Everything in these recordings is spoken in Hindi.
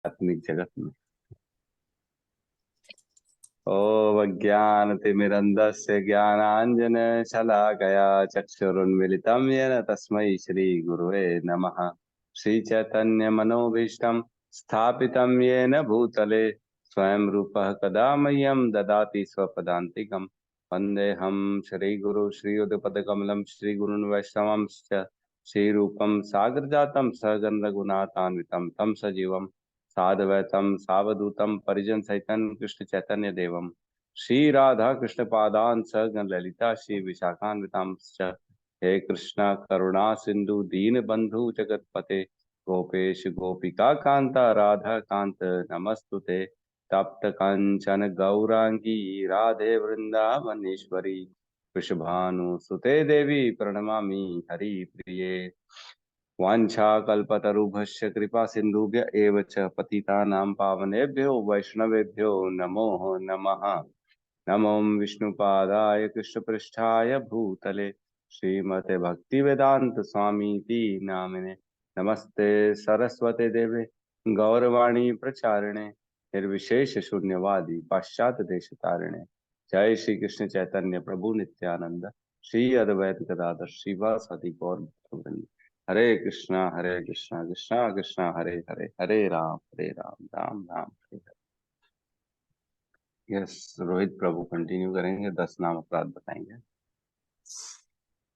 आत्मिक जगत में। ओ अज्ञानतिमिरन्धस्य ज्ञानाञ्जन शलाकया चक्षुरुन्मिलितं येन तस्मै श्रीगुरुवे नमः। श्रीचैतन्यमनोभीष्टं स्थापितं येन भूतले स्वयं रूपः कदा मह्यं ददाति स्वपदान्तिकम्। वन्देऽहं श्रीगुरु श्रीयुतपदकमलं श्रीगुरुन् वैष्णवंश्च श्रीरूपं सागरजातं सहगण रघुनाथान्वितं तं सजीवं साधवैतम सावधूतम परिजन सहितन कृष्ण चैतन्य देवम श्री राधा कृष्ण पादान सगन ललिता श्री विशाखान्वितांश्च। हे कृष्ण करुणा सिंधु दीन बंधु जगतपते गोपेश गोपिका कांता राधा कांत नमस्तुते। तप्त कंचन गौरांगी राधे वृंदावनेश्वरी वृषभानु सुते देवी प्रणमामि हरि प्रिये। वाञ्छाकल्पतरुभ्यश्च कृपा सिन्धुभ्य एव च पतितानां पावनेभ्यो वैष्णवेभ्यो नमो नमः। नमो विष्णुपादाय कृष्णपृष्ठाय भूतले श्रीमते भक्तिवेदांत स्वामीति नामिने। नमस्ते सरस्वते देवे गौरवाणी प्रचारिणे निर्विशेष शून्यवादी पाश्चात्य देश तारिणे। जय श्री कृष्ण चैतन्य प्रभु नित्यानंद श्री अद्वैत गदाधर श्रीवासदि गौर भक्तवृंद। हरे कृष्णा कृष्णा कृष्णा हरे हरे हरे राम राम राम हरे हरे। यस रोहित प्रभु कंटिन्यू करेंगे, 10 नाम अपराध बताएंगे।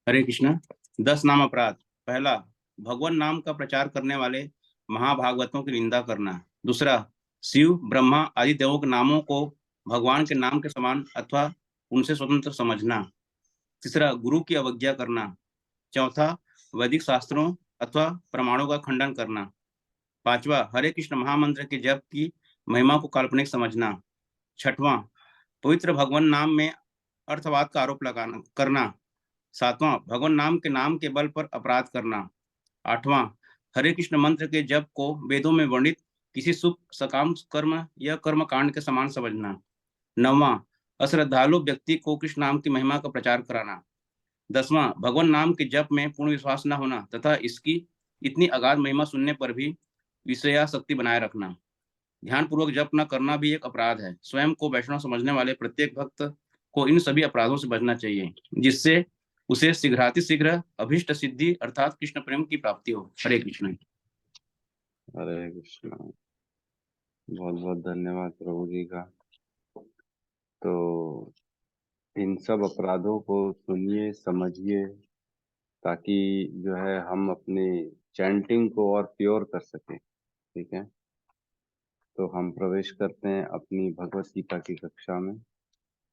हरे कृष्ण। 10 नाम अपराध। पहला, भगवान नाम का प्रचार करने वाले महाभागवतों की निंदा करना। दूसरा, शिव ब्रह्मा आदि देवों के नामों को भगवान के नाम के समान अथवा उनसे स्वतंत्र समझना। तीसरा, गुरु की अवज्ञा करना। चौथा, वैदिक शास्त्रों अथवा प्रमाणों का खंडन करना। पांचवा, हरे कृष्ण महामंत्र के जप की महिमा को काल्पनिक समझना। छठवां, पवित्र भगवान नाम में अर्थवाद का आरोप लगाना करना। सातवां, भगवान नाम के बल पर अपराध करना। आठवां, हरे कृष्ण मंत्र के जप को वेदों में वर्णित किसी शुभ सकाम कर्म या कर्म कांड के समान समझना। नौवां, अश्रद्धालु व्यक्ति को कृष्ण नाम की महिमा का प्रचार कराना। 10वां, भगवान नाम के जप में पूर्ण विश्वास न होना तथा इसकी इतनी अगाध महिमा सुनने पर भी विषयासक्ति बनाए रखना। ध्यान पूर्वक जप न करना भी एक अपराध है। स्वयं को वैष्णव समझने वाले प्रत्येक भक्त को इन सभी अपराधों से बचना चाहिए, जिससे उसे शीघ्र अभीष्ट सिद्धि अर्थात कृष्ण प्रेम की प्राप्ति हो। हरे कृष्ण। हरे कृष्ण। बहुत बहुत धन्यवाद प्रभु जी का। तो इन सब अपराधों को सुनिए समझिए, ताकि जो है हम अपनी चैंटिंग को और प्योर कर सकें। ठीक है, तो हम प्रवेश करते हैं अपनी भगवत गीता की कक्षा में।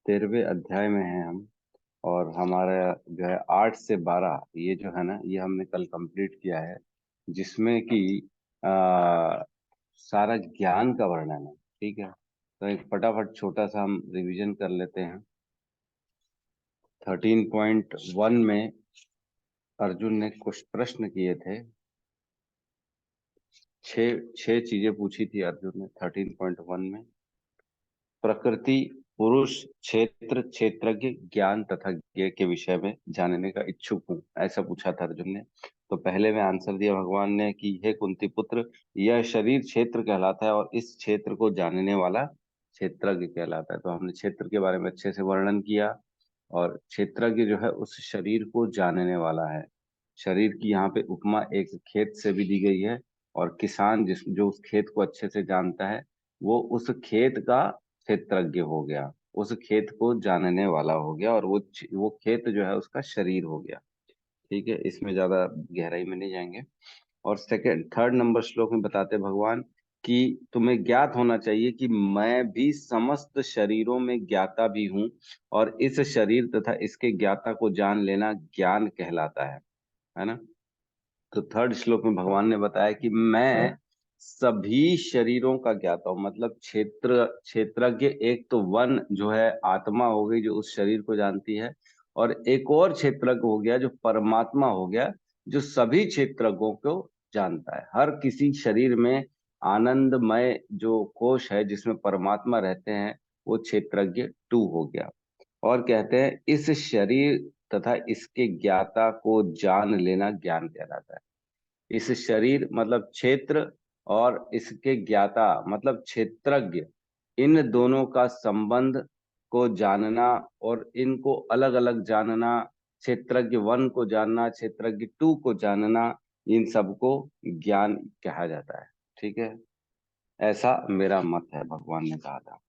13वें अध्याय में हैं हम, और हमारा जो है 8 से 12 ये जो है ना, ये हमने कल कंप्लीट किया है, जिसमें कि आ, सारा ज्ञान का वर्णन है। ठीक है, तो एक फटाफट छोटा सा हम रिवीजन कर लेते हैं। 13.1 में अर्जुन ने कुछ प्रश्न किए थे। छह चीजें पूछी थी अर्जुन ने 13.1 में। प्रकृति, पुरुष, क्षेत्र, क्षेत्रज्ञ, ज्ञान तथा ज्ञेय के विषय में जानने का इच्छुक हूँ, ऐसा पूछा था अर्जुन ने। तो पहले में आंसर दिया भगवान ने कि हे कुंती पुत्र, यह शरीर क्षेत्र कहलाता है और इस क्षेत्र को जानने वाला क्षेत्रज्ञ कहलाता है। तो हमने क्षेत्र के बारे में अच्छे से वर्णन किया, और क्षेत्रज्ञ जो है उस शरीर को जानने वाला है। शरीर की यहाँ पे उपमा एक खेत से भी दी गई है, और किसान जो उस खेत को अच्छे से जानता है, वो उस खेत का क्षेत्रज्ञ हो गया, उस खेत को जानने वाला हो गया, और वो खेत जो है उसका शरीर हो गया। ठीक है, इसमें ज्यादा गहराई में नहीं जाएंगे। और थर्ड नंबर श्लोक में बताते भगवान कि तुम्हें ज्ञात होना चाहिए कि मैं भी समस्त शरीरों में ज्ञाता भी हूँ, और इस शरीर तथा इसके ज्ञाता को जान लेना ज्ञान कहलाता है ना। तो थर्ड श्लोक में भगवान ने बताया कि मैं सभी शरीरों का ज्ञाता हूँ। मतलब क्षेत्रज्ञ एक तो वन जो है आत्मा हो गई, जो उस शरीर को जानती है, और एक और क्षेत्रज्ञ हो गया जो परमात्मा हो गया, जो सभी क्षेत्रज्ञों को जानता है। हर किसी शरीर में आनंदमय जो कोश है जिसमें परमात्मा रहते हैं, वो क्षेत्रज्ञ 2 हो गया। और कहते हैं इस शरीर तथा इसके ज्ञाता को जान लेना ज्ञान कहलाता है। इस शरीर मतलब क्षेत्र और इसके ज्ञाता मतलब क्षेत्रज्ञ, इन दोनों का संबंध को जानना और इनको अलग अलग जानना, क्षेत्रज्ञ वन को जानना, क्षेत्रज्ञ टू को जानना, इन सबको ज्ञान कहा जाता है। ठीक है, ऐसा मेरा मत है, भगवान ने कहा था।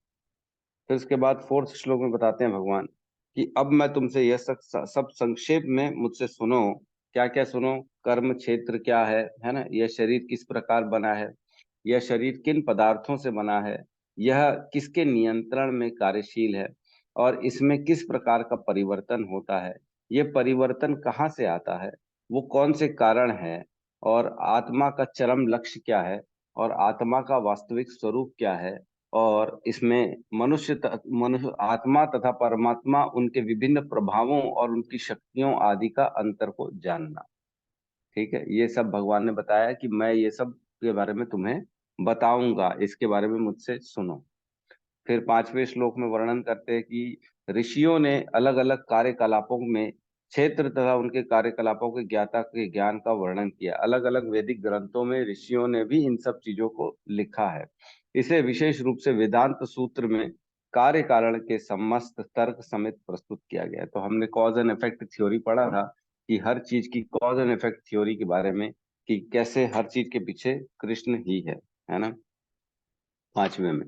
फिर उसके बाद फोर्थ श्लोक में बताते हैं भगवान कि अब मैं तुमसे यह सब संक्षेप में मुझसे सुनो। क्या क्या सुनो? कर्म क्षेत्र क्या है ना, यह शरीर किस प्रकार बना है, यह शरीर किन पदार्थों से बना है, यह किसके नियंत्रण में कार्यशील है, और इसमें किस प्रकार का परिवर्तन होता है, यह परिवर्तन कहाँ से आता है, वो कौन से कारण है, और आत्मा का चरम लक्ष्य क्या है, और आत्मा का वास्तविक स्वरूप क्या है, और इसमें मनुष्य आत्मा तथा परमात्मा, उनके विभिन्न प्रभावों और उनकी शक्तियों आदि का अंतर को जानना। ठीक है, ये सब भगवान ने बताया कि मैं ये सब के बारे में तुम्हें बताऊंगा, इसके बारे में मुझसे सुनो। फिर पांचवें श्लोक में वर्णन करते हैं कि ऋषियों ने अलग अलग कार्यकलापों में क्षेत्र तथा उनके कार्यकलापों के ज्ञाता के ज्ञान का वर्णन किया। अलग अलग वैदिक ग्रंथों में ऋषियों ने भी इन सब चीजों को लिखा है। इसे विशेष रूप से वेदांत सूत्र में कार्य कारण के समस्त तर्क समेत प्रस्तुत किया गया है। तो हमने कॉज एंड इफेक्ट थ्योरी पढ़ा था कि हर चीज की कॉज एंड इफेक्ट थ्योरी के बारे में, कि कैसे हर चीज के पीछे कृष्ण ही है ना, पांचवें में।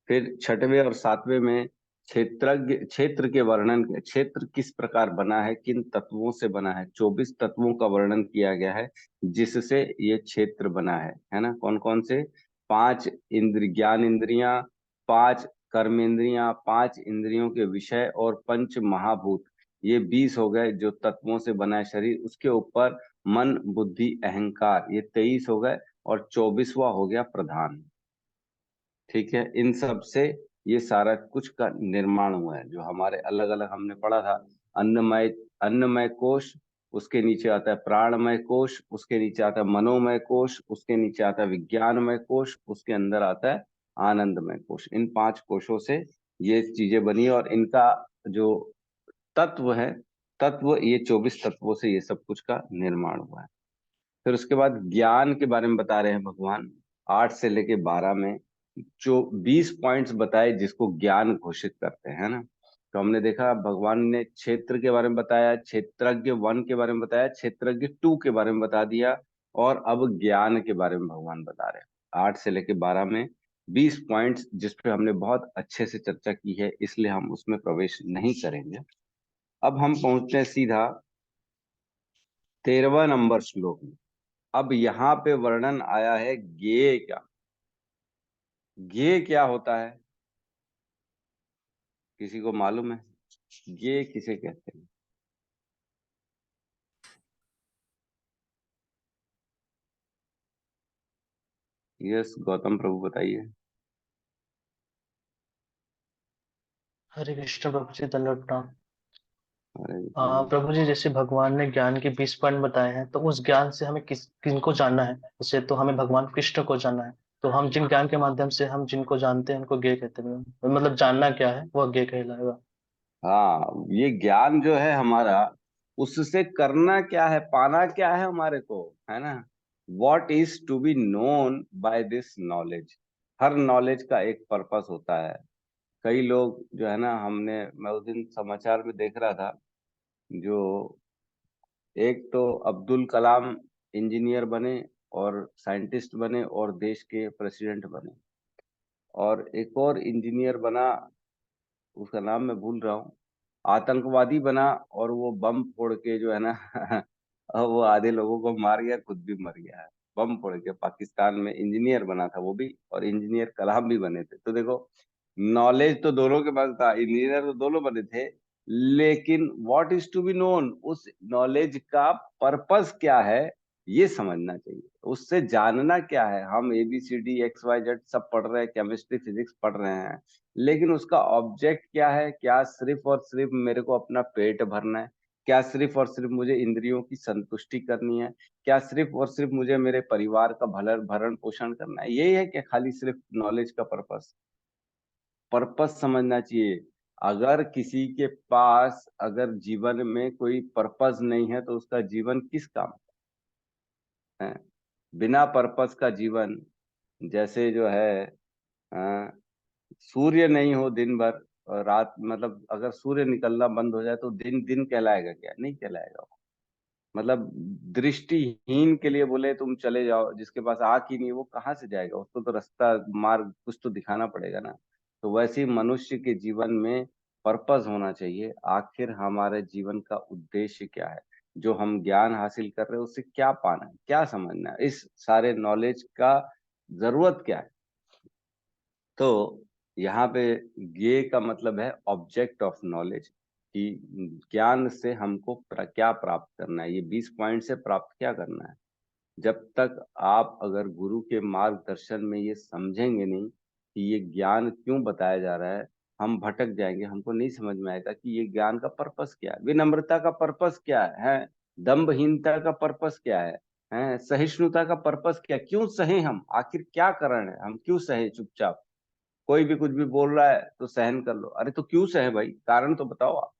फिर छठवें और सातवें में क्षेत्र के वर्णन, क्षेत्र किस प्रकार बना है, किन तत्वों से बना है, 24 तत्वों का वर्णन किया गया है जिससे ये क्षेत्र बना है ना। कौन कौन से? पांच ज्ञान इंद्रियां, पांच कर्म इंद्रियां, पांच इंद्रियों के विषय, और पंच महाभूत, ये 20 हो गए जो तत्वों से बना है शरीर। उसके ऊपर मन बुद्धि अहंकार, ये 23 हो गए, और 24वां हो गया प्रधान। ठीक है, इन सब से ये सारा कुछ का निर्माण हुआ है, जो हमारे अलग अलग हमने पढ़ा था। अन्नमय, अन्नमय कोश, उसके नीचे आता है प्राणमय कोश, उसके नीचे आता है मनोमय कोश, उसके नीचे आता है विज्ञानमय कोश, उसके अंदर आता है आनंदमय कोश। इन पांच कोशों से ये चीजें बनी, और इनका जो तत्व है, तत्व, ये 24 तत्वों से ये सब कुछ का निर्माण हुआ है। फिर उसके बाद ज्ञान के बारे में बता रहे हैं भगवान, 8 से लेके 12 में जो 20 पॉइंट्स बताए जिसको ज्ञान घोषित करते हैं ना। तो हमने देखा भगवान ने क्षेत्र के बारे में बताया, क्षेत्रज्ञ वन के बारे में बताया, क्षेत्रज्ञ टू के बारे में बता दिया, और अब ज्ञान के बारे में भगवान बता रहे हैं 8 से लेके 12 में 20 पॉइंट्स, जिसपे हमने बहुत अच्छे से चर्चा की है, इसलिए हम उसमें प्रवेश नहीं करेंगे। अब हम पहुंचते हैं सीधा 13वां नंबर श्लोक में। अब यहाँ पे वर्णन आया है ज्ञेय का। ज्ञेय क्या होता है, किसी को मालूम है? ज्ञेय किसे कहते हैं? यस गौतम प्रभु बताइए। हरे कृष्ण प्रभु जी, दंडवत प्रणाम। अरे प्रभु जी, जैसे भगवान ने ज्ञान के 20 पॉइंट बताए हैं, तो उस ज्ञान से हमें किनको जानना है? जैसे तो हमें भगवान कृष्ण को जानना है, तो हम जिन ज्ञान के माध्यम से हम जिनको जानते हैं उनको ज्ञेय कहते हैं। मतलब जानना क्या है वह ज्ञेय कहलाएगा। हाँ, ये ज्ञान जो है हमारा, उससे करना क्या है, पाना क्या है हमारे को, है ना। What is to be known by this knowledge. हर नॉलेज का एक पर्पस होता है। कई लोग जो है ना, मैं उस दिन समाचार में देख रहा था, जो एक तो अब्दुल कलाम इंजीनियर बने और साइंटिस्ट बने और देश के प्रेसिडेंट बने, और एक और इंजीनियर बना, उसका नाम मैं भूल रहा हूँ, आतंकवादी बना, और वो बम फोड़ के जो है ना अब वो आधे लोगों को मार गया, खुद भी मर गया है। बम फोड़ के पाकिस्तान में इंजीनियर बना था वो भी, और इंजीनियर कलाम भी बने थे। तो देखो, नॉलेज तो दोनों के पास था, इंजीनियर तो दोनों बने थे, लेकिन what is to be known, उस नॉलेज का पर्पस क्या है, ये समझना चाहिए। उससे जानना क्या है, हम ABCD XYZ सब पढ़ रहे हैं, केमिस्ट्री फिजिक्स पढ़ रहे हैं, लेकिन उसका ऑब्जेक्ट क्या है? क्या सिर्फ और सिर्फ मेरे को अपना पेट भरना है? क्या सिर्फ और सिर्फ मुझे इंद्रियों की संतुष्टि करनी है? क्या सिर्फ और सिर्फ मुझे मेरे परिवार का भरण पोषण करना है? यही है क्या खाली सिर्फ नॉलेज का पर्पस? पर्पस समझना चाहिए। अगर किसी के पास अगर जीवन में कोई पर्पस नहीं है, तो उसका जीवन किस काम है? बिना पर्पस का जीवन जैसे जो है अ, सूर्य नहीं हो दिन भर और रात, मतलब अगर सूर्य निकलना बंद हो जाए तो दिन दिन कहलाएगा क्या? नहीं कहलाएगा। मतलब दृष्टिहीन के लिए बोले तुम चले जाओ, जिसके पास आंख ही नहीं वो कहाँ से जाएगा? उसको तो रास्ता मार्ग कुछ तो दिखाना पड़ेगा ना। तो वैसे ही मनुष्य के जीवन में पर्पस होना चाहिए। आखिर हमारे जीवन का उद्देश्य क्या है? जो हम ज्ञान हासिल कर रहे हैं उससे क्या पाना है, क्या समझना है, इस सारे नॉलेज का जरूरत क्या है? तो यहाँ पे ये का मतलब है ऑब्जेक्ट ऑफ नॉलेज, कि ज्ञान से हमको क्या प्राप्त करना है, ये 20 पॉइंट से प्राप्त क्या करना है। जब तक आप अगर गुरु के मार्गदर्शन में ये समझेंगे नहीं कि ये ज्ञान क्यों बताया जा रहा है, हम भटक जाएंगे। हमको नहीं समझ में आएगा कि ये ज्ञान का पर्पस क्या है, विनम्रता का पर्पस क्या है, दम्भहीनता का पर्पस क्या है, सहिष्णुता का पर्पस क्या है? क्यों सहे हम? आखिर क्या कारण है, हम क्यों सहे चुपचाप? कोई भी कुछ भी बोल रहा है तो सहन कर लो। अरे तो क्यों सहे भाई? कारण तो बताओ आप।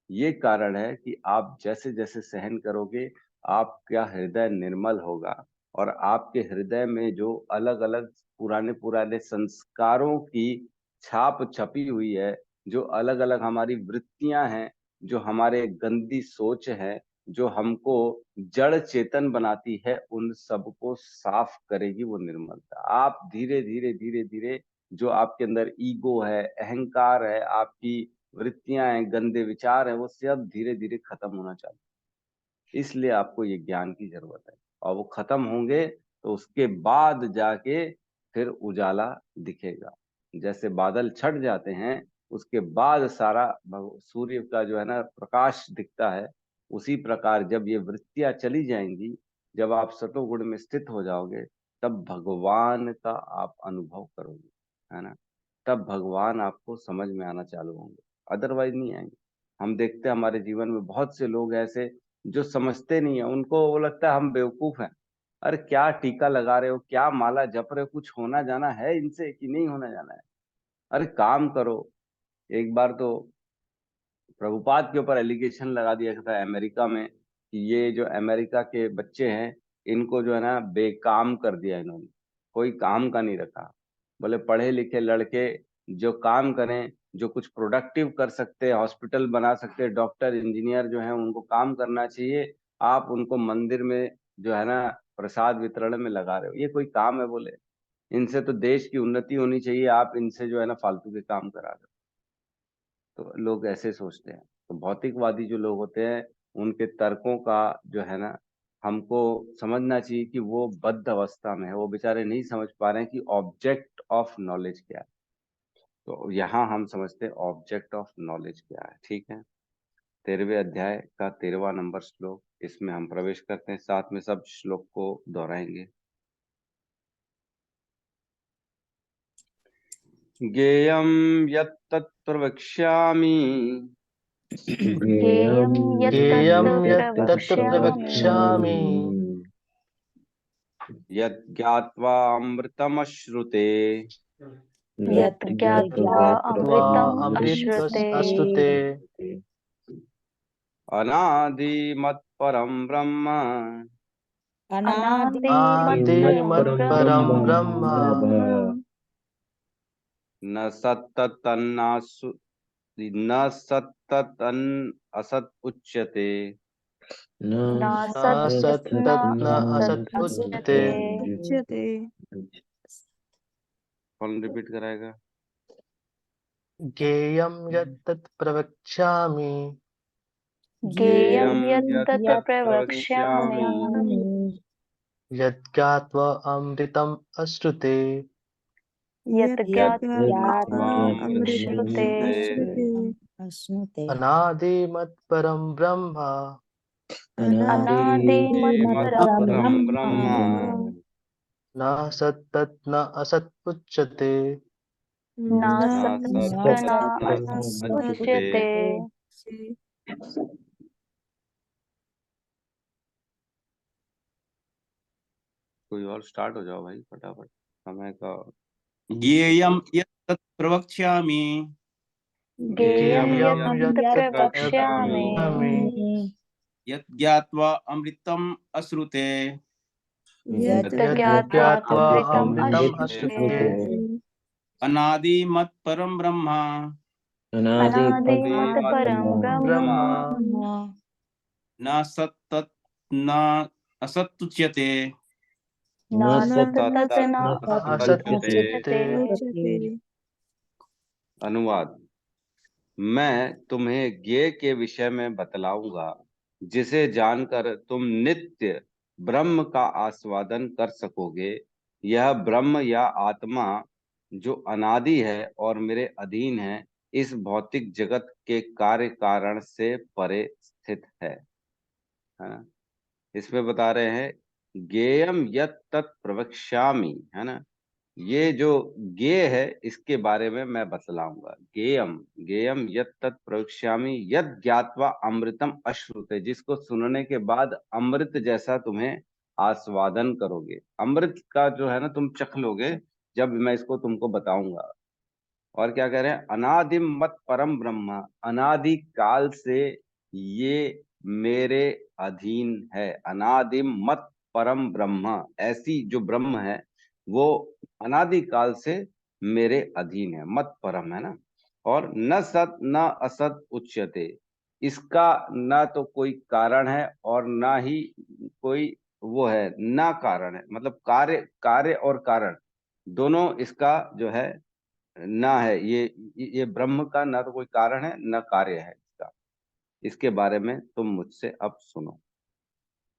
ये कारण है कि आप जैसे जैसे सहन करोगे आपका हृदय निर्मल होगा, और आपके हृदय में जो अलग अलग पुराने पुराने संस्कारों की छाप छपी हुई है, जो अलग अलग हमारी वृत्तियां हैं, जो हमारे गंदी सोच है, जो हमको जड़ चेतन बनाती है, उन सबको साफ करेगी वो निर्मलता। आप धीरे धीरे धीरे धीरे जो आपके अंदर ईगो है, अहंकार है, आपकी वृत्तियां हैं, गंदे विचार हैं, वो सब धीरे धीरे खत्म होना चाहिए। इसलिए आपको ये ज्ञान की जरूरत है, और वो खत्म होंगे तो उसके बाद जाके फिर उजाला दिखेगा। जैसे बादल छट जाते हैं उसके बाद सारा सूर्य का जो है ना प्रकाश दिखता है, उसी प्रकार जब ये वृत्तियां चली जाएंगी, जब आप सतोगुण में स्थित हो जाओगे, तब भगवान का आप अनुभव करोगे, है ना। तब भगवान आपको समझ में आना चालू होंगे, अदरवाइज नहीं आएंगे। हम देखते हैं हमारे जीवन में बहुत से लोग ऐसे जो समझते नहीं है, उनको वो लगता है हम बेवकूफ हैं। अरे क्या टीका लगा रहे हो, क्या माला जप रहे हो, कुछ होना जाना है इनसे कि नहीं होना जाना है? अरे काम करो। एक बार तो प्रभुपाद के ऊपर एलिगेशन लगा दिया था अमेरिका में कि ये जो अमेरिका के बच्चे हैं इनको जो है ना बेकाम कर दिया इन्होंने, कोई काम का नहीं रखा। बोले पढ़े लिखे लड़के जो काम करें, जो कुछ प्रोडक्टिव कर सकते हैं, हॉस्पिटल बना सकते हैं, डॉक्टर इंजीनियर जो है उनको काम करना चाहिए। आप उनको मंदिर में जो है ना प्रसाद वितरण में लगा रहे हो, ये कोई काम है? बोले इनसे तो देश की उन्नति होनी चाहिए, आप इनसे जो है ना फालतू के काम करा रहे हो। तो लोग ऐसे सोचते हैं। तो भौतिकवादी जो लोग होते हैं उनके तर्कों का जो है ना हमको समझना चाहिए कि वो बद्ध अवस्था में है, वो बेचारे नहीं समझ पा रहे हैं कि ऑब्जेक्ट ऑफ नॉलेज क्या है। तो यहाँ हम समझते हैं ऑब्जेक्ट ऑफ नॉलेज क्या है। ठीक है, 13वें अध्याय का 13वां नंबर श्लोक, इसमें हम प्रवेश करते हैं, साथ में सब श्लोक को दोहराएंगे। ज्ञेयं यत्तत् प्रवक्ष्यामि ज्ञेयं ज्ञेयं यत्तत् यत्तत् प्रवक्ष्यामि यज्ञात्वा अमृतमश्नुते यत् ज्ञात्वा ज्ञात्वा अमृतम् अमृत अश्नुते अश्नुते अनादिमत्परं ब्रह्म आदिमत्परं अनादिमत्परं ब्रह्म ब्रह्म न सत्तन्नासु न सत्तन् असत् उच्यते। न न सत् सत् न तत् न असत् असत् उच्यते। उच्यते। कौन रिपीट कराएगा? ज्ञेयं यत्तत् प्रवक्ष्यामि ज्ञेयं ज्ञेयं यत् प्रवक्ष्यामि प्रवक्ष्यामि यत् ज्ञात्वा अमृतम् अश्नुते यत् ज्ञात्वा यज्ञात्वामृतमश्नुते। अश्नुते अनादिमत्परं ब्रह्म अनादिमत्परं अनादिमत्परं ब्रह्म ब्रह्म न सत् तत् न असत् उच्यते। न न सत् सत्तन् न असत् उच्यते। उच्यते। कोई और स्टार्ट हो जाओ भाई फटाफट, समय का। ज्ञेयं यत् प्रवक्ष्यामि ज्ञेयं ज्ञेयं यत् यत्तत् प्रवक्ष्यामि प्रवक्ष्यामि यत् ज्ञात्वा अमृतम् अश्नुते यत् यत् ज्ञात्वा ज्ञात्वा अमृतम् अमृतम् अश्नुते अश्नुते अनादि मत परम ब्रह्मा अनादि मत मत परं ब्रह्म ब्रह्मा न सत्तत् न असत्युच्यते न सत्तत् न असत्युच्यते। असत्युच्यते। अनुवाद। मैं तुम्हें ज्ञेय के विषय में बतलाऊंगा जिसे जानकर तुम नित्य ब्रह्म का आस्वादन कर सकोगे। यह ब्रह्म या आत्मा जो अनादि है और मेरे अधीन है, इस भौतिक जगत के कार्य कारण से परे स्थित है ना। इसमें बता रहे हैं ज्ञेयम यत् तत् प्रवक्ष्यामि, है ना। ये जो ज्ञेय है इसके बारे में मैं बतलाऊंगा। ज्ञेयम ज्ञेयम यत् तत् प्रवक्ष्यामि यत् ज्ञात्वा अमृतम अश्नुते, जिसको सुनने के बाद अमृत जैसा तुम्हें आस्वादन करोगे। अमृत का जो है ना तुम चख लोगे जब मैं इसको तुमको बताऊंगा। और क्या कह रहे हैं, अनादिम मत परम ब्रह्म, अनादि काल से ये मेरे अधीन है। अनादिम मत परम ब्रह्म, ऐसी जो ब्रह्म है वो अनादि काल से मेरे अधीन है। मत परम है ना। और न सत न असत उच्यते, इसका ना तो कोई कारण है और ना ही कोई वो है, ना कारण है। मतलब कार्य कार्य और कारण दोनों इसका जो है ना है। ये ब्रह्म का ना तो कोई कारण है ना कार्य है इसका। इसके बारे में तुम मुझसे अब सुनो।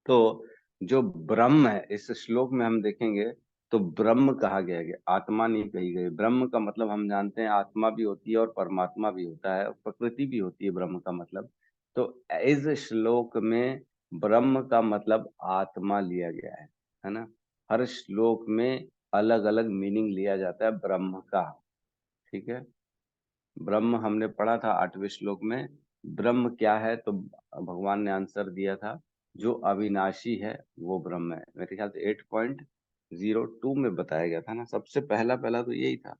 तो जो ब्रह्म है इस श्लोक में हम देखेंगे तो ब्रह्म कहा गया है, आत्मा नहीं कही गई। ब्रह्म का मतलब हम जानते हैं आत्मा भी होती है और परमात्मा भी होता है और प्रकृति भी होती है ब्रह्म का मतलब। तो इस श्लोक में ब्रह्म का मतलब आत्मा लिया गया है ना। हर श्लोक में अलग अलग मीनिंग लिया जाता है ब्रह्म का। ठीक है। ब्रह्म हमने पढ़ा था 8वें श्लोक में। ब्रह्म क्या है तो भगवान ने आंसर दिया था, जो अविनाशी है वो ब्रह्म है। मेरे ख्याल से 8.02 में बताया गया था ना। सबसे पहला पहला तो यही था।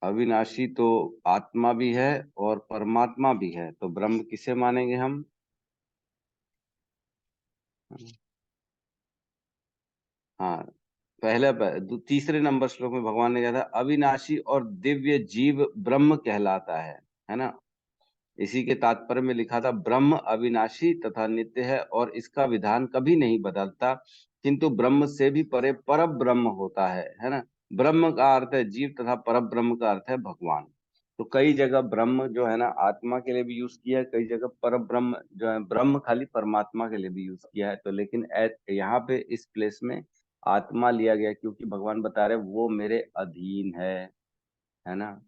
अविनाशी तो आत्मा भी है और परमात्मा भी है, तो ब्रह्म किसे मानेंगे हम। हाँ, तीसरे नंबर श्लोक में भगवान ने कहा था अविनाशी और दिव्य जीव ब्रह्म कहलाता है ना। इसी के तात्पर्य में लिखा था ब्रह्म अविनाशी तथा नित्य है और इसका विधान कभी नहीं बदलता, किंतु ब्रह्म से भी परे पर ब्रह्म होता है ना। ब्रह्म का अर्थ है जीव तथा पर ब्रह्म का अर्थ है भगवान। तो कई जगह ब्रह्म जो है ना आत्मा के लिए भी यूज किया है, कई जगह पर ब्रह्म जो है ब्रह्म खाली परमात्मा के लिए भी यूज किया है। तो लेकिन यहाँ पे इस प्लेस में आत्मा लिया गया क्योंकि भगवान बता रहे वो मेरे अधीन है ना।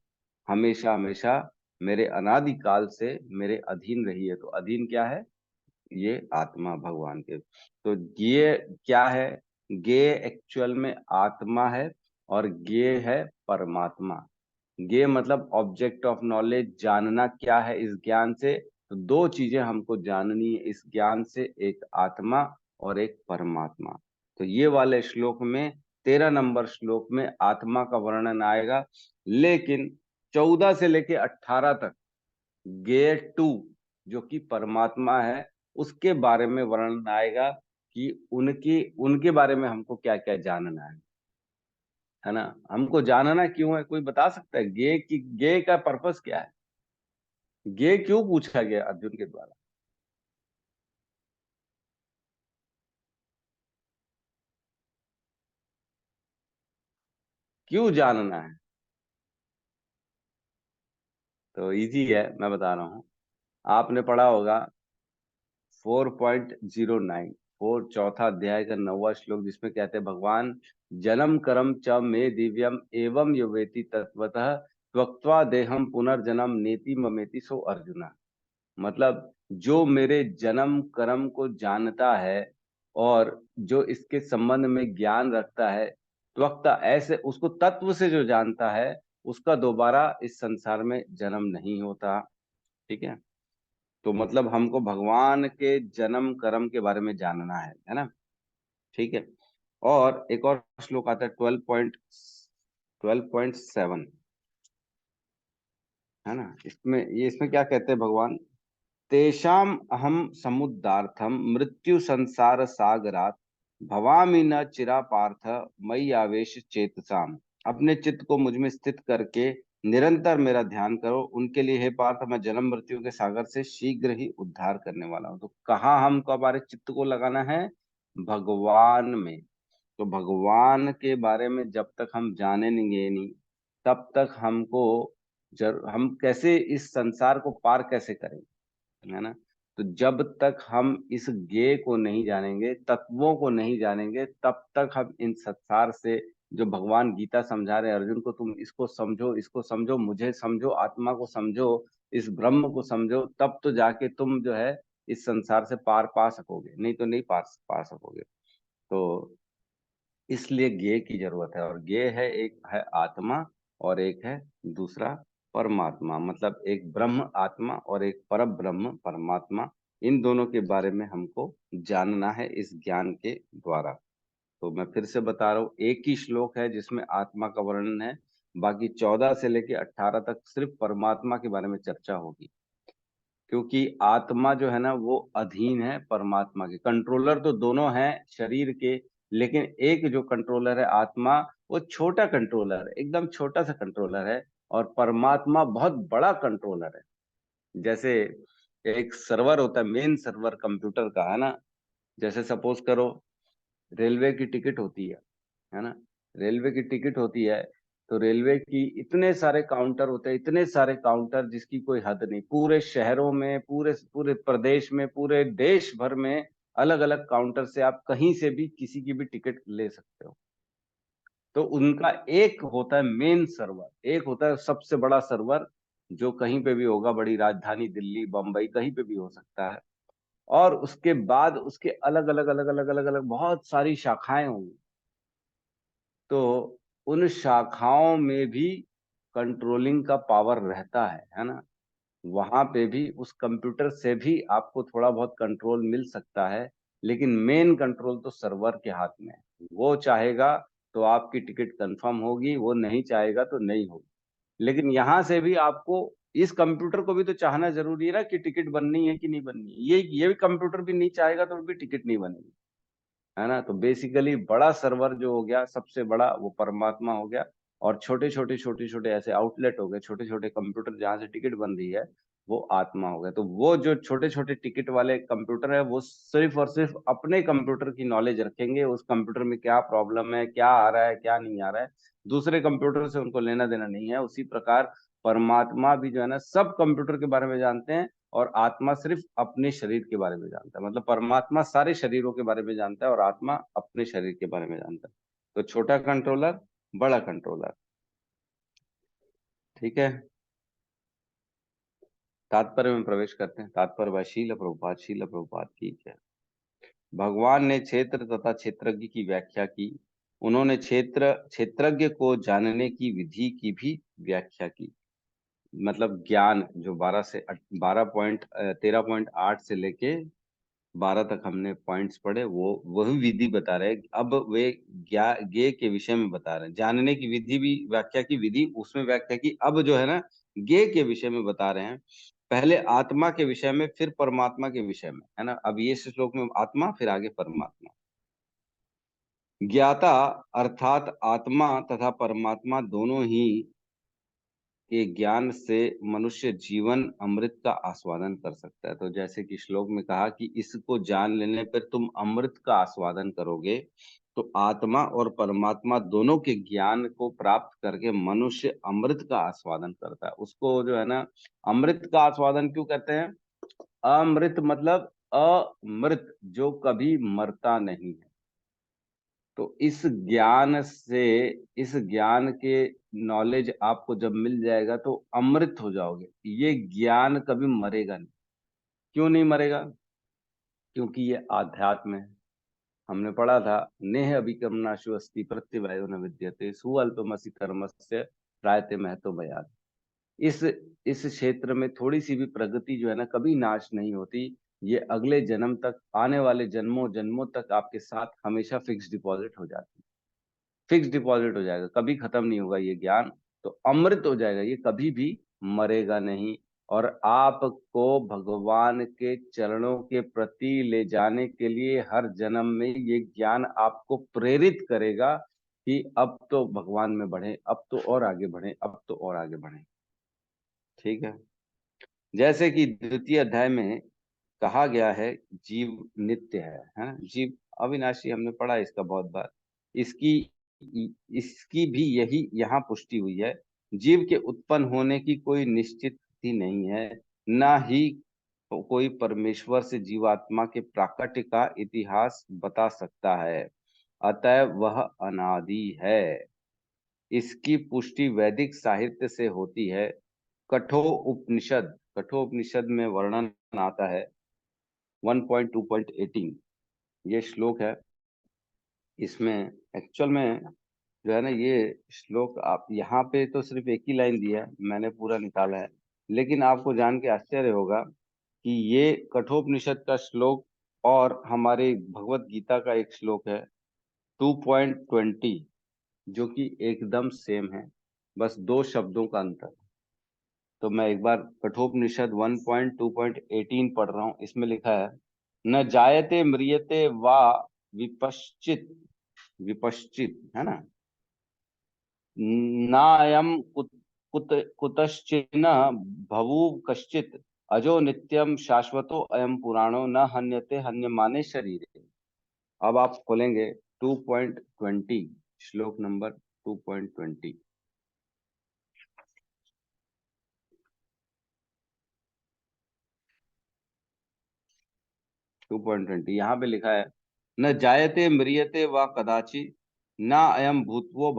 हमेशा हमेशा मेरे अनादि काल से मेरे अधीन रही है। तो अधीन क्या है, ये आत्मा भगवान के। तो ज्ञेय क्या है, ज्ञेय एक्चुअल में आत्मा है और ज्ञेय है परमात्मा। ज्ञेय मतलब ऑब्जेक्ट ऑफ नॉलेज, जानना क्या है इस ज्ञान से। तो दो चीजें हमको जाननी है इस ज्ञान से, एक आत्मा और एक परमात्मा। तो ये वाले श्लोक में 13 नंबर श्लोक में आत्मा का वर्णन आएगा, लेकिन 14 से लेके 18 तक ज्ञेय 2 जो कि परमात्मा है उसके बारे में वर्णन आएगा कि उनकी उनके बारे में हमको क्या क्या जानना है ना। हमको जानना क्यों है, कोई बता सकता है ज्ञेय का पर्पस क्या है। ज्ञेय क्यों पूछा गया अर्जुन के द्वारा। क्यों जानना है, तो इजी है, मैं बता रहा हूँ। आपने पढ़ा होगा 4.09, चौथा अध्याय का 9वां श्लोक, जिसमें कहते हैं भगवान जन्म कर्म च मे दिव्यम एवं यो वेति तत्वतः त्यक्त्वा देहम पुनर्जन्म नेति ममेति सो अर्जुना। मतलब जो मेरे जन्म कर्म को जानता है और जो इसके संबंध में ज्ञान रखता है, त्वक्ता ऐसे उसको तत्व से जो जानता है उसका दोबारा इस संसार में जन्म नहीं होता। ठीक है। तो मतलब हमको भगवान के जन्म कर्म के बारे में जानना है ना। ठीक है। और एक और श्लोक आता है 12.7, है ना। इसमें क्या कहते हैं भगवान, तेषाम अहम समुद्धार्थम मृत्यु संसार सागरात भवामि न चिरा पार्थ मयि आवेश चेतसाम। अपने चित्त को मुझ में स्थित करके निरंतर मेरा ध्यान करो, उनके लिए हे पार्थ मैं जन्म मृत्यु के सागर से शीघ्र ही उद्धार करने वाला हूं। तो कहाँ हमको हमारे चित्त को लगाना है? भगवान में। तो भगवान के बारे में जब तक हम जानेंगे नहीं, तब तक हमको हम कैसे इस संसार को पार कैसे करेंगे, है ना? तो जब तक हम इस ज्ञेय को नहीं जानेंगे, तत्वों को नहीं जानेंगे, तब तक हम इन संसार से, जो भगवान गीता समझा रहे हैं अर्जुन को, तुम इसको समझो, इसको समझो, मुझे समझो, आत्मा को समझो, इस ब्रह्म को समझो, तब तो जाके तुम जो है इस संसार से पार पा सकोगे, नहीं तो नहीं पार पा सकोगे। तो इसलिए ज्ञेय की जरूरत है। और ज्ञेय है, एक है आत्मा और एक है दूसरा परमात्मा। मतलब एक ब्रह्म आत्मा और एक पर ब्रह्म परमात्मा। इन दोनों के बारे में हमको जानना है इस ज्ञान के द्वारा। तो मैं फिर से बता रहा हूँ, एक ही श्लोक है जिसमें आत्मा का वर्णन है, बाकी 14 से लेके 18 तक सिर्फ परमात्मा के बारे में चर्चा होगी। क्योंकि आत्मा जो है ना वो अधीन है परमात्मा के। कंट्रोलर तो दोनों हैं शरीर के, लेकिन एक जो कंट्रोलर है आत्मा, वो छोटा कंट्रोलर है, एकदम छोटा सा कंट्रोलर है। और परमात्मा बहुत बड़ा कंट्रोलर है। जैसे एक सर्वर होता है, मेन सर्वर कंप्यूटर का, है ना? जैसे सपोज करो रेलवे की टिकट होती है ना? रेलवे की टिकट होती है, तो रेलवे की इतने सारे काउंटर होते हैं, इतने सारे काउंटर जिसकी कोई हद नहीं। पूरे शहरों में, पूरे पूरे प्रदेश में, पूरे देश भर में अलग अलग काउंटर से आप कहीं से भी किसी की भी टिकट ले सकते हो। तो उनका एक होता है मेन सर्वर, एक होता है सबसे बड़ा सर्वर, जो कहीं पे भी होगा, बड़ी राजधानी दिल्ली, बम्बई, कहीं पे भी हो सकता है। और उसके बाद उसके अलग अलग अलग अलग अलग अलग बहुत सारी शाखाएं होंगी। तो उन शाखाओं में भी कंट्रोलिंग का पावर रहता है ना? वहां पे भी उस कंप्यूटर से भी आपको थोड़ा बहुत कंट्रोल मिल सकता है, लेकिन मेन कंट्रोल तो सर्वर के हाथ में है। वो चाहेगा तो आपकी टिकट कंफर्म होगी, वो नहीं चाहेगा तो नहीं होगी। लेकिन यहाँ से भी आपको इस कंप्यूटर को भी तो चाहना जरूरी है ना कि टिकट बननी है कि नहीं बननी है। ये भी कंप्यूटर भी नहीं चाहेगा तो भी टिकट नहीं बनेगी, है ना? तो बेसिकली बड़ा सर्वर जो हो गया, सबसे बड़ा, वो परमात्मा हो गया। और छोटे छोटे छोटे छोटे ऐसे आउटलेट हो गए, छोटे छोटे कंप्यूटर जहां से टिकट बन रही है, वो आत्मा हो गया। तो वो जो छोटे छोटे टिकट वाले कंप्यूटर है, वो सिर्फ और सिर्फ अपने कंप्यूटर की नॉलेज रखेंगे, उस कंप्यूटर में क्या प्रॉब्लम है, क्या आ रहा है, क्या नहीं आ रहा है, दूसरे कंप्यूटर से उनको लेना देना नहीं है। उसी प्रकार परमात्मा भी जो है ना, सब कंप्यूटर के बारे में जानते हैं, और आत्मा सिर्फ अपने शरीर के बारे में जानता है। मतलब परमात्मा सारे शरीरों के बारे में जानता है और आत्मा अपने शरीर के बारे में जानता है। तो छोटा कंट्रोलर, बड़ा कंट्रोलर। ठीक है, तात्पर्य में प्रवेश करते हैं। तात्पर्य भाई शील प्रभुपाद की जय। भगवान ने क्षेत्र तथा क्षेत्रज्ञ की व्याख्या की। उन्होंने क्षेत्रज्ञ को जानने की विधि की भी व्याख्या की। मतलब ज्ञान जो 13.8 से लेके 12 तक हमने पॉइंट्स पढ़े, वो वही विधि बता रहे हैं। अब वे ज्ञेय के विषय में बता रहे हैं। जानने की विधि भी व्याख्या की, विधि उसमें व्याख्या की। अब जो है ना, ज्ञेय के विषय में बता रहे हैं। पहले आत्मा के विषय में, फिर परमात्मा के विषय में, है ना? अब ये श्लोक में आत्मा, फिर आगे परमात्मा। ज्ञाता अर्थात आत्मा तथा परमात्मा दोनों ही के ज्ञान से मनुष्य जीवन अमृत का आस्वादन कर सकता है। तो जैसे कि श्लोक में कहा कि इसको जान लेने पर तुम अमृत का आस्वादन करोगे, तो आत्मा और परमात्मा दोनों के ज्ञान को प्राप्त करके मनुष्य अमृत का आस्वादन करता है। उसको जो है ना, अमृत का आस्वादन क्यों कहते हैं? अमृत मतलब अमृत, जो कभी मरता नहीं है। तो इस ज्ञान से, इस ज्ञान के नॉलेज आपको जब मिल जाएगा तो अमृत हो जाओगे। ये ज्ञान कभी मरेगा नहीं। क्यों नहीं मरेगा? क्योंकि ये आध्यात्म है। हमने पढ़ा था, नेह अभिकर्मणाशु अस्ति प्रत्यवायो न विद्यते सुअल्पमसि कर्मस्य त्रायते महतो भयात्। इस क्षेत्र में थोड़ी सी भी प्रगति जो है ना, कभी नाश नहीं होती। ये अगले जन्म तक, आने वाले जन्मों जन्मों तक आपके साथ हमेशा फिक्स डिपॉजिट हो जाती है। फिक्स डिपॉजिट हो जाएगा, कभी खत्म नहीं होगा ये ज्ञान। तो अमृत हो जाएगा, ये कभी भी मरेगा नहीं। और आपको भगवान के चरणों के प्रति ले जाने के लिए हर जन्म में ये ज्ञान आपको प्रेरित करेगा कि अब तो भगवान में बढ़े, अब तो और आगे बढ़े, अब तो और आगे बढ़े। ठीक है। जैसे कि द्वितीय अध्याय में कहा गया है जीव नित्य है ना, जीव अविनाशी, हमने पढ़ा इसका बहुत बार। इसकी इसकी भी यही यहाँ पुष्टि हुई है। जीव के उत्पन्न होने की कोई निश्चित तिथि नहीं है, ना ही कोई परमेश्वर से जीवात्मा के प्राकट्य का इतिहास बता सकता है, अतः वह अनादि है। इसकी पुष्टि वैदिक साहित्य से होती है। कठोपनिषद में वर्णन आता है 1.2.18, ये श्लोक है। इसमें एक्चुअल में जो है ना, ये श्लोक आप यहाँ पे तो सिर्फ एक ही लाइन दिया है, मैंने पूरा निकाला है, लेकिन आपको जान के आश्चर्य होगा कि ये कठोपनिषद का श्लोक और हमारे भगवत गीता का एक श्लोक है 2.20, जो कि एकदम सेम है, बस 2 शब्दों का अंतर। तो मैं एक बार कठोपनिषद 1.2.18 पढ़ रहा हूँ। इसमें लिखा है, न जायते म्रियते वा विपश्चित, विपश्चित है ना, नायम कुतश्चिन भवुः कश्चित, अजो नित्यम शाश्वतो अयम पुराणो न हन्यते हन्यमाने शरीरे। अब आप खोलेंगे 2.20, श्लोक नंबर 2.20। 2.20 यहाँ पे लिखा है, न जायते म्रियते वा कदाचि, न अयम भूत्वो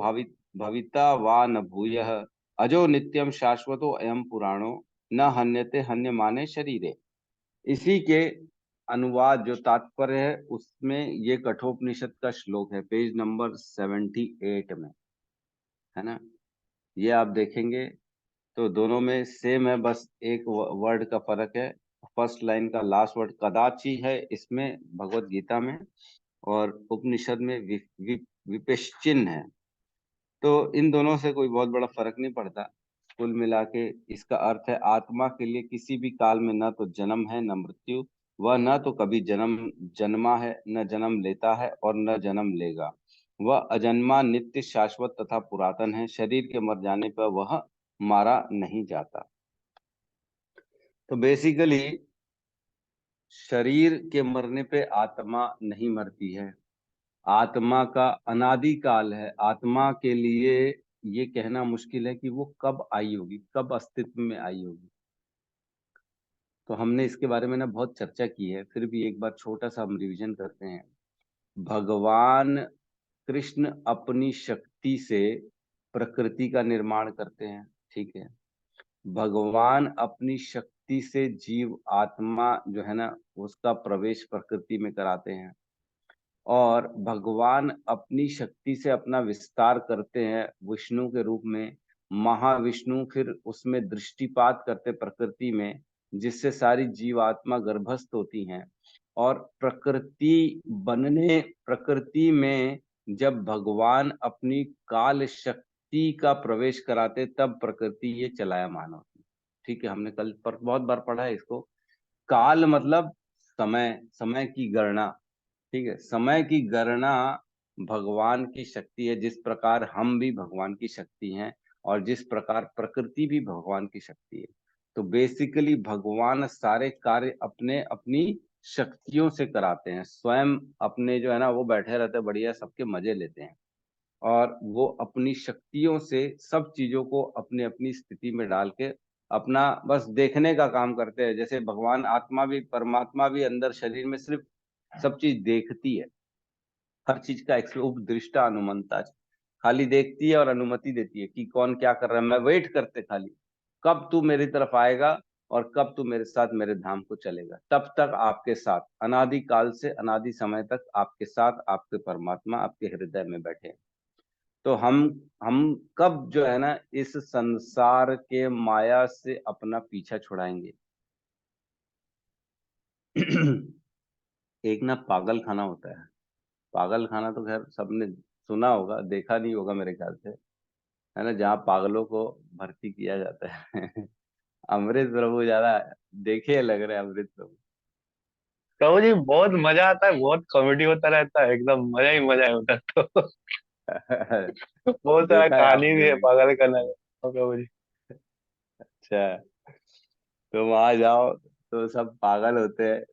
भविता वा न भूयः, अजो नित्यम शाश्वतो अयम पुराणो न हन्यते हन्यमाने शरीरे। इसी के अनुवाद जो तात्पर्य है उसमें ये कठोपनिषद का श्लोक है, पेज नंबर 78 में, है ना। ये आप देखेंगे तो दोनों में सेम है, बस एक वर्ड का फर्क है। फर्स्ट लाइन का लास्ट वर्ड कदाचि है इसमें भगवत गीता में, और उपनिषद में विपश्चिन है। तो इन दोनों से कोई बहुत बड़ा फर्क नहीं पड़ता। कुल मिला के इसका अर्थ है, आत्मा के लिए किसी भी काल में न तो जन्म है न मृत्यु, वह न तो कभी जन्मा है, न जन्म लेता है और न जन्म लेगा। वह अजन्मा, नित्य, शाश्वत तथा पुरातन है। शरीर के मर जाने पर वह मारा नहीं जाता। तो बेसिकली शरीर के मरने पे आत्मा नहीं मरती है, आत्मा का अनादि काल है। आत्मा के लिए ये कहना मुश्किल है कि वो कब आई होगी, कब अस्तित्व में आई होगी। तो हमने इसके बारे में ना बहुत चर्चा की है, फिर भी एक बार छोटा सा हम रिवीजन करते हैं। भगवान कृष्ण अपनी शक्ति से प्रकृति का निर्माण करते हैं, ठीक है। भगवान अपनी शक्ति से जीव आत्मा जो है ना, उसका प्रवेश प्रकृति में कराते हैं, और भगवान अपनी शक्ति से अपना विस्तार करते हैं विष्णु के रूप में। महाविष्णु फिर उसमें दृष्टिपात करते प्रकृति में, जिससे सारी जीवात्मा गर्भस्थ होती हैं। और प्रकृति में जब भगवान अपनी काल शक्ति का प्रवेश कराते, तब प्रकृति ये चलायमान होती। ठीक है, हमने कल पर बहुत बार पढ़ा है इसको। काल मतलब समय, समय की गणना, ठीक है। समय की गणना भगवान की शक्ति है, जिस प्रकार हम भी भगवान की शक्ति हैं, और जिस प्रकार प्रकृति भी भगवान की शक्ति है। तो बेसिकली भगवान सारे कार्य अपने अपनी शक्तियों से कराते हैं। स्वयं अपने जो है ना, वो बैठे रहते हैं बढ़िया, सबके मजे लेते हैं, और वो अपनी शक्तियों से सब चीजों को अपने अपनी स्थिति में डाल के अपना बस देखने का काम करते हैं। जैसे भगवान आत्मा भी, परमात्मा भी अंदर शरीर में सिर्फ सब चीज देखती है, हर चीज का उपदृष्टा अनुमंता, खाली देखती है और अनुमति देती है कि कौन क्या कर रहा है। मैं वेट करते खाली, कब तू मेरी तरफ आएगा और कब तू मेरे साथ मेरे धाम को चलेगा। तब तक आपके साथ, अनादि काल से अनादि समय तक आपके साथ आपके परमात्मा आपके हृदय में बैठे हैं। तो हम कब जो है ना, इस संसार के माया से अपना पीछा छुड़ाएंगे। एक ना पागल खाना होता है, पागल खाना तो खैर सबने सुना होगा, देखा नहीं होगा मेरे ख्याल से, है ना, जहाँ पागलों को भर्ती किया जाता है। अमृत प्रभु ज्यादा देखे लग रहे हैं अमृत प्रभु। प्रभु जी बहुत मजा आता है, बहुत कॉमेडी होता रहता है, एकदम मजा ही मजा है उधर तो। बहुत सारा देखा है कहानी भी आपने है भी। पागल करने में। हाँ, प्रभु जी। अच्छा, तो वहां जाओ तो सब पागल होते हैं,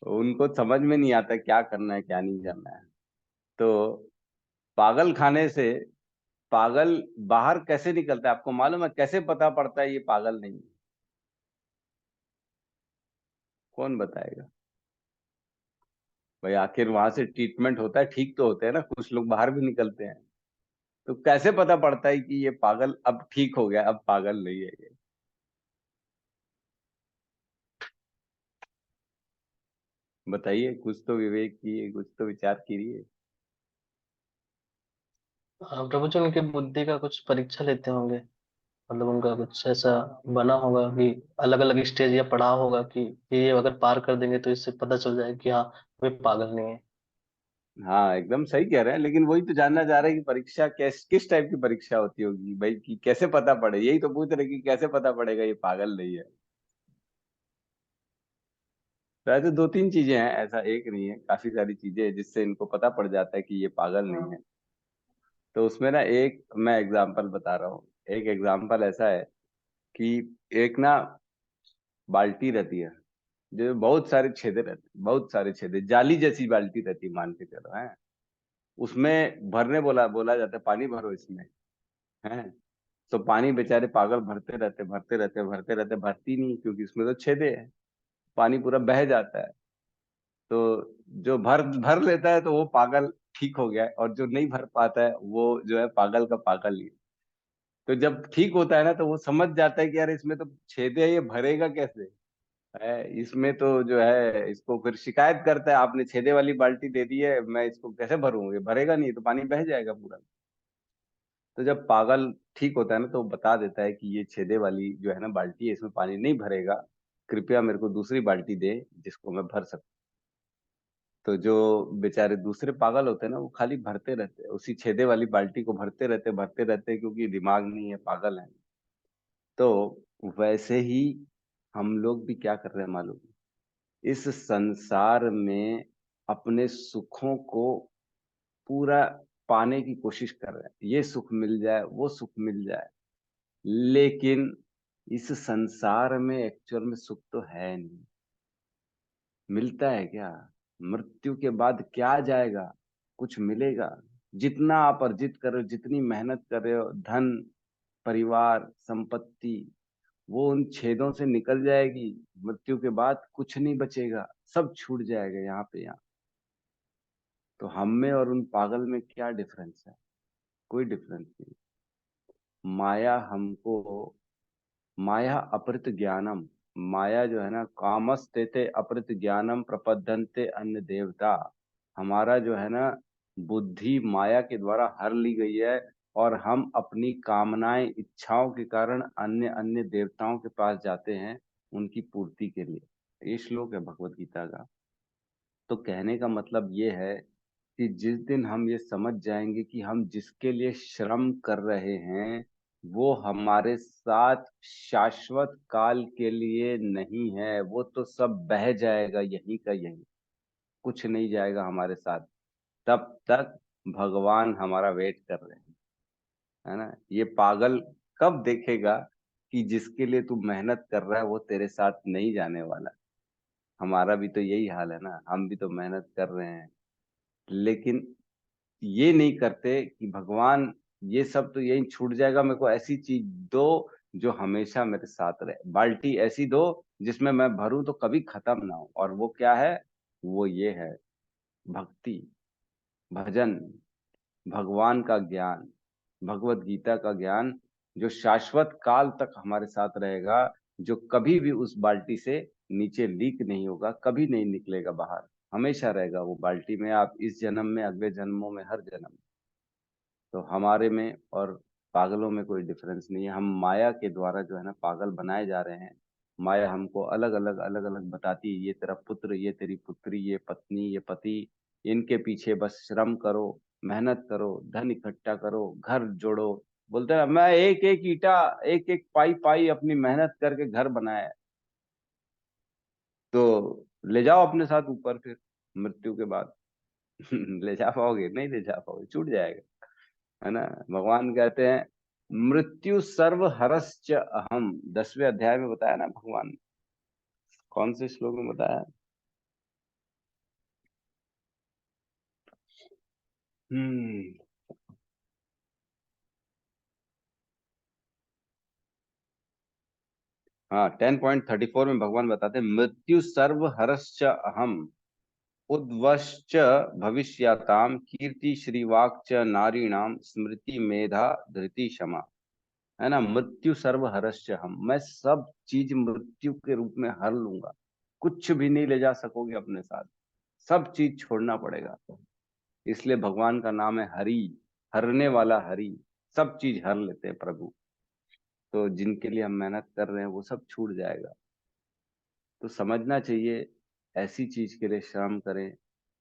उनको समझ में नहीं आता क्या करना है क्या नहीं करना है। तो पागल खाने से पागल बाहर कैसे निकलता है आपको मालूम है? कैसे पता पड़ता है ये पागल नहीं है? कौन बताएगा भाई? आखिर वहां से ट्रीटमेंट होता है, ठीक तो होते हैं ना, कुछ लोग बाहर भी निकलते हैं। तो कैसे पता पड़ता है कि ये पागल अब ठीक हो गया, अब पागल नहीं है ये? बताइए, कुछ तो विवेक कीजिए, कुछ तो विचार कीजिए। हाँ प्रभु जी, उनकी बुद्धि का कुछ परीक्षा लेते होंगे, मतलब उनका कुछ ऐसा बना होगा कि अलग अलग स्टेज या पड़ाव होगा कि ये अगर पार कर देंगे तो इससे पता चल जाए कि हाँ वे पागल नहीं है। हाँ एकदम सही कह रहे हैं, लेकिन वही तो जानना चाह रहे हैं कि परीक्षा किस टाइप की परीक्षा होती होगी भाई, कि कैसे पता पड़े, यही तो पूछ रहे कि कैसे पता पड़ेगा ये पागल नहीं है। तो ऐसे दो तीन चीजें हैं, ऐसा एक नहीं है, काफी सारी चीजें हैं जिससे इनको पता पड़ जाता है कि ये पागल नहीं है। तो उसमें ना एक मैं एग्जाम्पल बता रहा हूँ। एक एग्जाम्पल ऐसा है कि एक ना बाल्टी रहती है, जो बहुत सारे छेदे रहते हैं, बहुत सारे छेदे, जाली जैसी बाल्टी रहती है, मान के चलो है। उसमें भरने बोला बोला जाता है, पानी भरो इसमें, है। तो पानी बेचारे पागल भरते रहते भरते रहते भरते रहते, भरती नहीं क्योंकि उसमें तो छेदे है, पानी पूरा बह जाता है। तो जो भर भर लेता है तो वो पागल ठीक हो गया है, और जो नहीं भर पाता है वो जो है पागल का पागल ही है। तो जब ठीक होता है ना तो वो समझ जाता है कि यार इसमें तो छेदे है, ये भरेगा कैसे है, इसमें तो जो है, इसको फिर शिकायत करता है, आपने छेदे वाली बाल्टी दे दी है, मैं इसको कैसे भरूं, ये भरेगा नहीं तो पानी बह जाएगा पूरा। तो जब पागल ठीक होता है ना तो वो बता देता है कि ये छेदे वाली जो है ना बाल्टी है, इसमें पानी नहीं भरेगा, कृपया मेरे को दूसरी बाल्टी दे जिसको मैं भर सकूं। तो जो बेचारे दूसरे पागल होते हैं ना, वो खाली भरते रहते हैं, उसी छेदे वाली बाल्टी को भरते रहते, क्योंकि दिमाग नहीं है, पागल है। तो वैसे ही हम लोग भी क्या कर रहे हैं मालूम है? इस संसार में अपने सुखों को पूरा पाने की कोशिश कर रहे हैं, ये सुख मिल जाए वो सुख मिल जाए, लेकिन इस संसार में एक्चुअल में सुख तो है नहीं। मिलता है क्या? मृत्यु के बाद क्या जाएगा? कुछ मिलेगा? जितना आप अर्जित कर रहे हो, जितनी मेहनत कर रहे हो, धन, परिवार, संपत्ति, वो उन छेदों से निकल जाएगी। मृत्यु के बाद कुछ नहीं बचेगा, सब छूट जाएगा यहाँ पे यहाँ। तो हम में और उन पागल में क्या डिफरेंस है? कोई डिफरेंस नहीं। माया हमको, माया अपरित ज्ञानम, माया जो है ना, कामस्तेते अपरित ज्ञानम प्रपद्यन्ते अन्य देवता, हमारा जो है ना बुद्धि माया के द्वारा हर ली गई है, और हम अपनी कामनाएं इच्छाओं के कारण अन्य अन्य देवताओं के पास जाते हैं उनकी पूर्ति के लिए। ये श्लोक है भगवत गीता का। तो कहने का मतलब ये है कि जिस दिन हम ये समझ जाएंगे कि हम जिसके लिए श्रम कर रहे हैं वो हमारे साथ शाश्वत काल के लिए नहीं है, वो तो सब बह जाएगा यहीं का यहीं, कुछ नहीं जाएगा हमारे साथ, तब तक भगवान हमारा वेट कर रहे हैं, है ना। ये पागल कब देखेगा कि जिसके लिए तू मेहनत कर रहा है वो तेरे साथ नहीं जाने वाला? हमारा भी तो यही हाल है ना, हम भी तो मेहनत कर रहे हैं, लेकिन ये नहीं करते कि भगवान ये सब तो यही छूट जाएगा, मेरे को ऐसी चीज दो जो हमेशा मेरे साथ रहे, बाल्टी ऐसी दो जिसमें मैं भरूं तो कभी खत्म ना हो। और वो क्या है? वो ये है भक्ति, भजन, भगवान का ज्ञान, भगवत गीता का ज्ञान, जो शाश्वत काल तक हमारे साथ रहेगा, जो कभी भी उस बाल्टी से नीचे लीक नहीं होगा, कभी नहीं निकलेगा बाहर, हमेशा रहेगा वो बाल्टी में, आप इस जन्म में, अगले जन्मों में, हर जन्म में। तो हमारे में और पागलों में कोई डिफरेंस नहीं है। हम माया के द्वारा जो है ना पागल बनाए जा रहे हैं। माया हमको अलग अलग बताती है, ये तेरा पुत्र, ये तेरी पुत्री, ये पत्नी, ये पति, इनके पीछे बस श्रम करो, मेहनत करो, धन इकट्ठा करो, घर जोड़ो, बोलते हैं मैं एक एक ईटा, एक एक पाई पाई अपनी मेहनत करके घर बनाया है। तो ले जाओ अपने साथ ऊपर फिर मृत्यु के बाद। ले जा पाओगे? नहीं ले जा पाओगे, छूट जाएगा, है ना। भगवान कहते हैं मृत्यु सर्व हरश्च अहम, 10वें अध्याय में बताया ना भगवान ने। कौन से श्लोक में बताया? हम्म हाँ, 10.34 में भगवान बताते हैं मृत्यु सर्व हरश्च अहम उद्वश्च भविष्यताम कीर्ति श्रीवाक च नारीणाम स्मृति मेधा धृति क्षमा। है ना, मृत्यु सर्व हरश्च हम, मैं सब चीज मृत्यु के रूप में हर लूंगा। कुछ भी नहीं ले जा सकोगे अपने साथ, सब चीज छोड़ना पड़ेगा। इसलिए भगवान का नाम है हरि, हरने वाला हरि। सब चीज हर लेते हैं प्रभु। तो जिनके लिए हम मेहनत कर रहे हैं वो सब छूट जाएगा। तो समझना चाहिए ऐसी चीज के लिए श्रम करें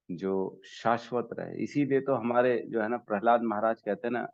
जो शाश्वत रहे। इसीलिए तो हमारे जो है ना प्रहलाद महाराज कहते हैं ना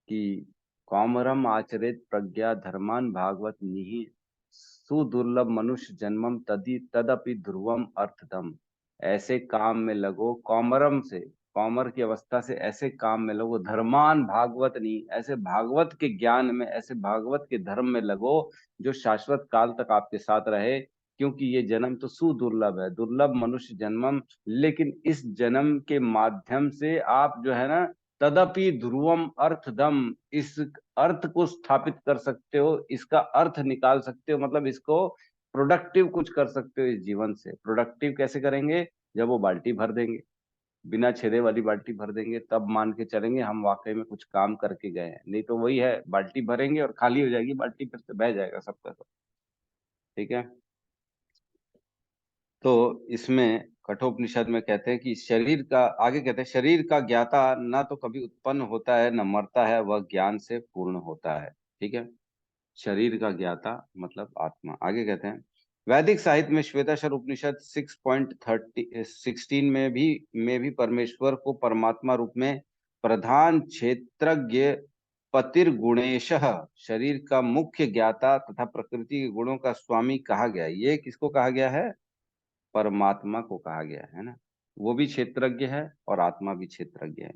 कि कौमरम आचरित प्रज्ञा धर्मान भागवत निहि सुदुर्लभ मनुष्य जन्मम तदि तदपि ध्रुवम अर्थदम। ऐसे काम में लगो कौमरम से, कौमर की अवस्था से ऐसे काम में लगो, धर्मान भागवत नहीं, ऐसे भागवत के ज्ञान में, ऐसे भागवत के धर्म में लगो जो शाश्वत काल तक आपके साथ रहे। क्योंकि ये जन्म तो सुदुर्लभ है, दुर्लभ मनुष्य जन्मम, लेकिन इस जन्म के माध्यम से आप जो है ना तदपि ध्रुवम अर्थदम, इस अर्थ को स्थापित कर सकते हो, इसका अर्थ निकाल सकते हो, मतलब इसको प्रोडक्टिव कुछ कर सकते हो इस जीवन से। प्रोडक्टिव कैसे करेंगे? जब वो बाल्टी भर देंगे, बिना छेदे वाली बाल्टी भर देंगे, तब मान के चलेंगे हम वाकई में कुछ काम करके गए हैं। नहीं तो वही है, बाल्टी भरेंगे और खाली हो जाएगी बाल्टी, फिर से बह जाएगा सबका सब। ठीक है। तो इसमें कठोपनिषद में कहते हैं कि शरीर का, आगे कहते हैं शरीर का ज्ञाता न तो कभी उत्पन्न होता है न मरता है, वह ज्ञान से पूर्ण होता है। ठीक है। शरीर का ज्ञाता मतलब आत्मा। आगे कहते हैं वैदिक साहित्य में श्वेताश्वर उपनिषद 6.16 में भी परमेश्वर को परमात्मा रूप में प्रधान क्षेत्रज्ञ पतिर्गुणेश, शरीर का मुख्य ज्ञाता तथा प्रकृति के गुणों का स्वामी कहा गया है। ये किसको कहा गया है? परमात्मा को कहा गया है ना। वो भी क्षेत्रज्ञ है और आत्मा भी क्षेत्रज्ञ है।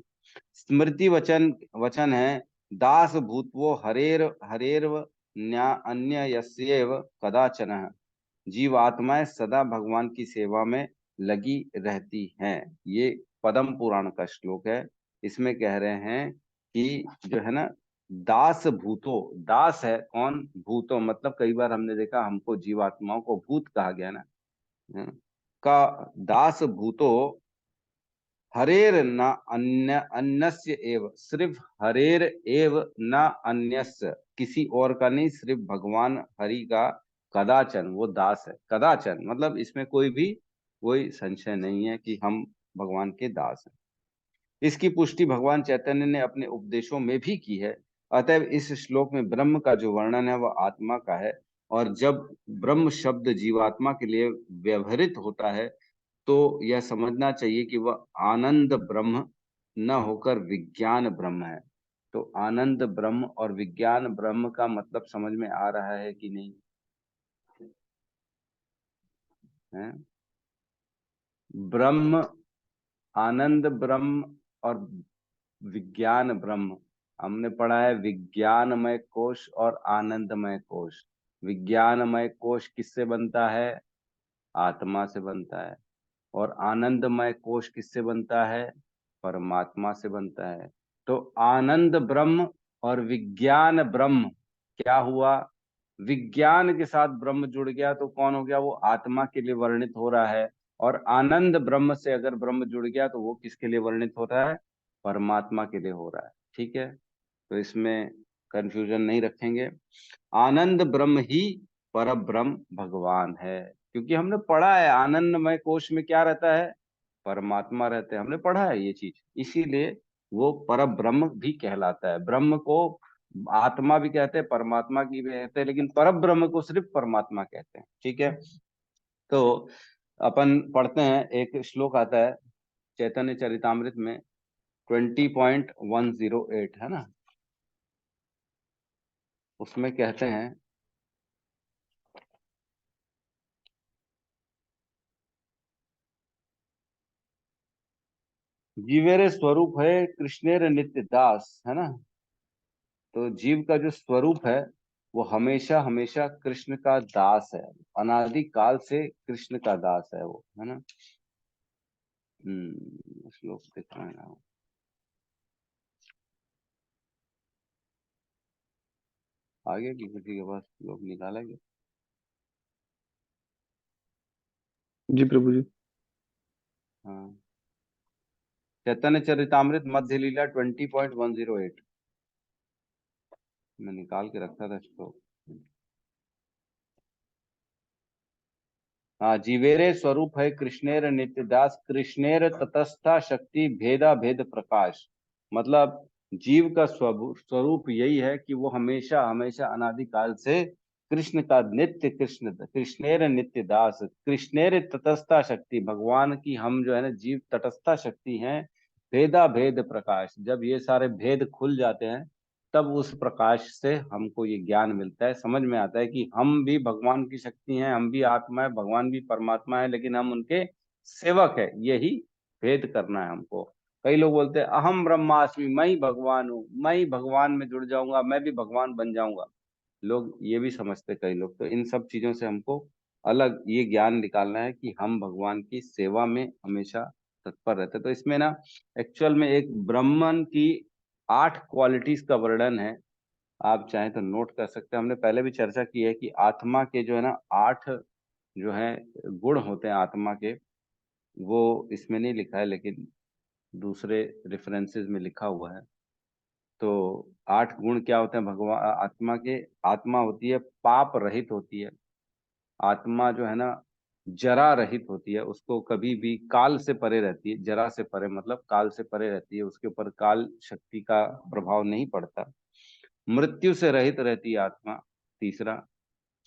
स्मृति वचन वचन है दास भूतवो हरेर हरेर्व न्या अन्य यस्येव कदाचन, जीवात्माएं सदा भगवान की सेवा में लगी रहती हैं। ये पद्म पुराण का श्लोक है। इसमें कह रहे हैं कि जो है ना दास भूतो, दास है कौन? भूतो मतलब कई बार हमने देखा हमको जीवात्माओं को भूत कहा गया ना, का दास भूतो हरेर न अन्य अन्यस्य एव, सिर्फ हरेर एव न अन्यस्य, किसी और का नहीं, सिर्फ भगवान हरि का कदाचन वो दास है। कदाचन मतलब इसमें कोई संशय नहीं है कि हम भगवान के दास हैं। इसकी पुष्टि भगवान चैतन्य ने अपने उपदेशों में भी की है। अतएव इस श्लोक में ब्रह्म का जो वर्णन है वह आत्मा का है। और जब ब्रह्म शब्द जीवात्मा के लिए व्यवहृत होता है तो यह समझना चाहिए कि वह आनंद ब्रह्म न होकर विज्ञान ब्रह्म है। तो आनंद ब्रह्म और विज्ञान ब्रह्म का मतलब समझ में आ रहा है कि नहीं है? ब्रह्म, आनंद ब्रह्म और विज्ञान ब्रह्म। हमने पढ़ा है विज्ञानमय कोश और आनंदमय कोश। विज्ञानमय कोश किससे बनता है? आत्मा से बनता है। और आनंदमय कोश किससे बनता है? परमात्मा से बनता है। तो आनंद ब्रह्म और विज्ञान ब्रह्म क्या हुआ? विज्ञान के साथ ब्रह्म जुड़ गया तो कौन हो गया? वो आत्मा के लिए वर्णित हो रहा है। और आनंद ब्रह्म से अगर ब्रह्म जुड़ गया तो वो किसके लिए वर्णित हो रहा है? परमात्मा के लिए हो रहा है। ठीक है। तो इसमें कंफ्यूजन नहीं रखेंगे। आनंद ब्रह्म ही पर ब्रह्म भगवान है। क्योंकि हमने पढ़ा है आनंदमय कोश में क्या रहता है? परमात्मा रहते हैं, हमने पढ़ा है ये चीज। इसीलिए वो पर ब्रह्म भी कहलाता है। ब्रह्म को आत्मा भी कहते हैं, परमात्मा की भी कहते हैं, लेकिन पर ब्रह्म को सिर्फ परमात्मा कहते हैं। ठीक है। तो अपन पढ़ते हैं, एक श्लोक आता है चैतन्य चरितामृत में 20.108, है ना। उसमें कहते हैं, जीवेरे स्वरूप है कृष्णेर नित्य दास, है ना। तो जीव का जो स्वरूप है वो हमेशा हमेशा कृष्ण का दास है, अनादि काल से कृष्ण का दास है वो, है ना। श्लोक दिख रहा है ना। आगे की किसी के पास श्लोक निकाला गया? जी प्रभु जी। हाँ, चैतन्य चरितामृत मध्य लीला 20.108 मैं निकाल के रखा था श्लोक। हाँ, जीवेरे स्वरूप है कृष्णेर नित्य दास, कृष्णेर तटस्था शक्ति भेदा भेद प्रकाश। मतलब जीव का स्वरूप यही है कि वो हमेशा हमेशा अनादिकाल से कृष्ण का नित्य, कृष्णेर नित्य दास, कृष्णेर तटस्था शक्ति, भगवान की हम जो है ना जीव तटस्था शक्ति हैं। भेदा भेद प्रकाश, जब ये सारे भेद खुल जाते हैं तब उस प्रकाश से हमको ये ज्ञान मिलता है, समझ में आता है कि हम भी भगवान की शक्ति हैं, हम भी आत्मा है, भगवान भी परमात्मा है, लेकिन हम उनके सेवक है। यही भेद करना है हमको। कई लोग बोलते हैं अहम ब्रह्मास्मि, मैं ही भगवान हूँ, मैं ही भगवान में जुड़ जाऊंगा, मैं भी भगवान बन जाऊंगा। लोग ये भी समझते कई लोग। तो इन सब चीजों से हमको अलग ये ज्ञान निकालना है कि हम भगवान की सेवा में हमेशा तत्पर रहते हैं। तो इसमें ना एक्चुअल में एक ब्राह्मण की 8 क्वालिटीज का वर्णन है। आप चाहें तो नोट कर सकते हैं। हमने पहले भी चर्चा की है कि आत्मा के जो है ना 8 जो है गुण होते हैं आत्मा के, वो इसमें नहीं लिखा है लेकिन दूसरे रेफरेंसेस में लिखा हुआ है। तो 8 गुण क्या होते हैं भगवान आत्मा के? आत्मा होती है पाप रहित होती है, आत्मा जो है ना जरा रहित होती है, उसको कभी भी काल से परे रहती है। जरा से परे मतलब काल से परे रहती है, उसके ऊपर काल शक्ति का प्रभाव नहीं पड़ता। मृत्यु से रहित रहती है आत्मा, तीसरा।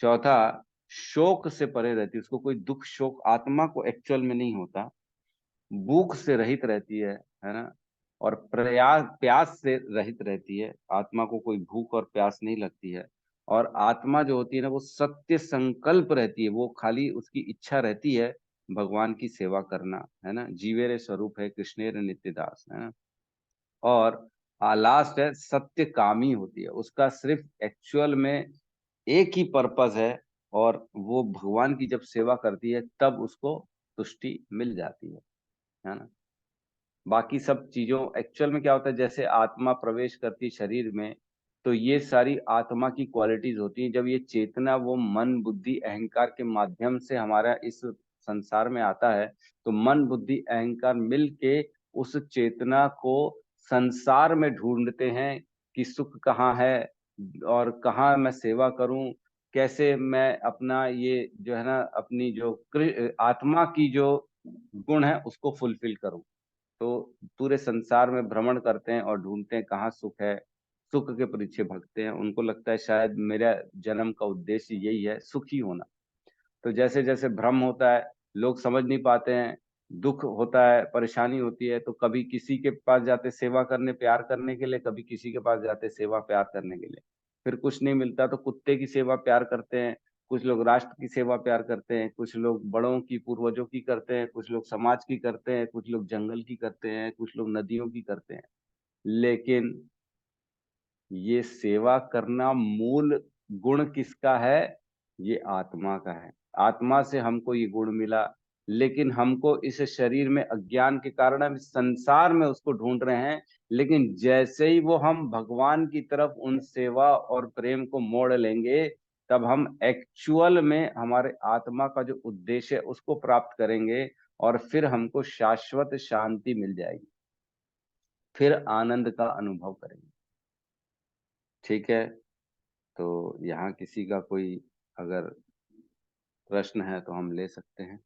चौथा, शोक से परे रहती है, उसको कोई दुख शोक आत्मा को एक्चुअल में नहीं होता। भूख से रहित रहती है ना। और प्रयास प्यास से रहित रहती है, आत्मा को कोई भूख और प्यास नहीं लगती है। और आत्मा जो होती है ना वो सत्य संकल्प रहती है, वो खाली उसकी इच्छा रहती है भगवान की सेवा करना, है ना। जीवेरे स्वरूप है कृष्णेर नित्यदास, है ना। और लास्ट है सत्य कामी होती है, उसका सिर्फ एक्चुअल में एक ही पर्पस है, और वो भगवान की जब सेवा करती है तब उसको तुष्टि मिल जाती है ना। बाकी सब चीजों एक्चुअल में क्या होता है, जैसे आत्मा प्रवेश करती है शरीर में, तो ये सारी आत्मा की क्वालिटीज होती हैं। जब ये चेतना वो मन बुद्धि अहंकार के माध्यम से हमारा इस संसार में आता है, तो मन बुद्धि अहंकार मिल के उस चेतना को संसार में ढूंढते हैं कि सुख कहाँ है और कहाँ मैं सेवा करूं, कैसे मैं अपना ये जो है ना अपनी जो आत्मा की जो गुण है उसको फुलफिल करूं। तो पूरे संसार में भ्रमण करते हैं और ढूंढते हैं कहाँ सुख है, सुख के पीछे भगते हैं। उनको लगता है शायद मेरा जन्म का उद्देश्य यही है, सुखी होना। तो जैसे जैसे भ्रम होता है, लोग समझ नहीं पाते हैं, दुख होता है, परेशानी होती है, तो कभी किसी के पास जाते सेवा करने प्यार करने के लिए, कभी किसी के पास जाते सेवा प्यार करने के लिए। फिर कुछ नहीं मिलता तो कुत्ते की सेवा प्यार करते हैं, कुछ लोग राष्ट्र की सेवा प्यार करते हैं, कुछ लोग बड़ों की पूर्वजों की करते हैं, कुछ लोग समाज की करते हैं, कुछ लोग जंगल की करते हैं, कुछ लोग नदियों की करते हैं। लेकिन ये सेवा करना मूल गुण किसका है? ये आत्मा का है। आत्मा से हमको ये गुण मिला, लेकिन हमको इस शरीर में अज्ञान के कारण हम इस संसार में उसको ढूंढ रहे हैं। लेकिन जैसे ही वो हम भगवान की तरफ उन सेवा और प्रेम को मोड़ लेंगे, तब हम एक्चुअल में हमारे आत्मा का जो उद्देश्य है उसको प्राप्त करेंगे, और फिर हमको शाश्वत शांति मिल जाएगी, फिर आनंद का अनुभव करेंगे। ठीक है। तो यहाँ किसी का कोई अगर प्रश्न है तो हम ले सकते हैं।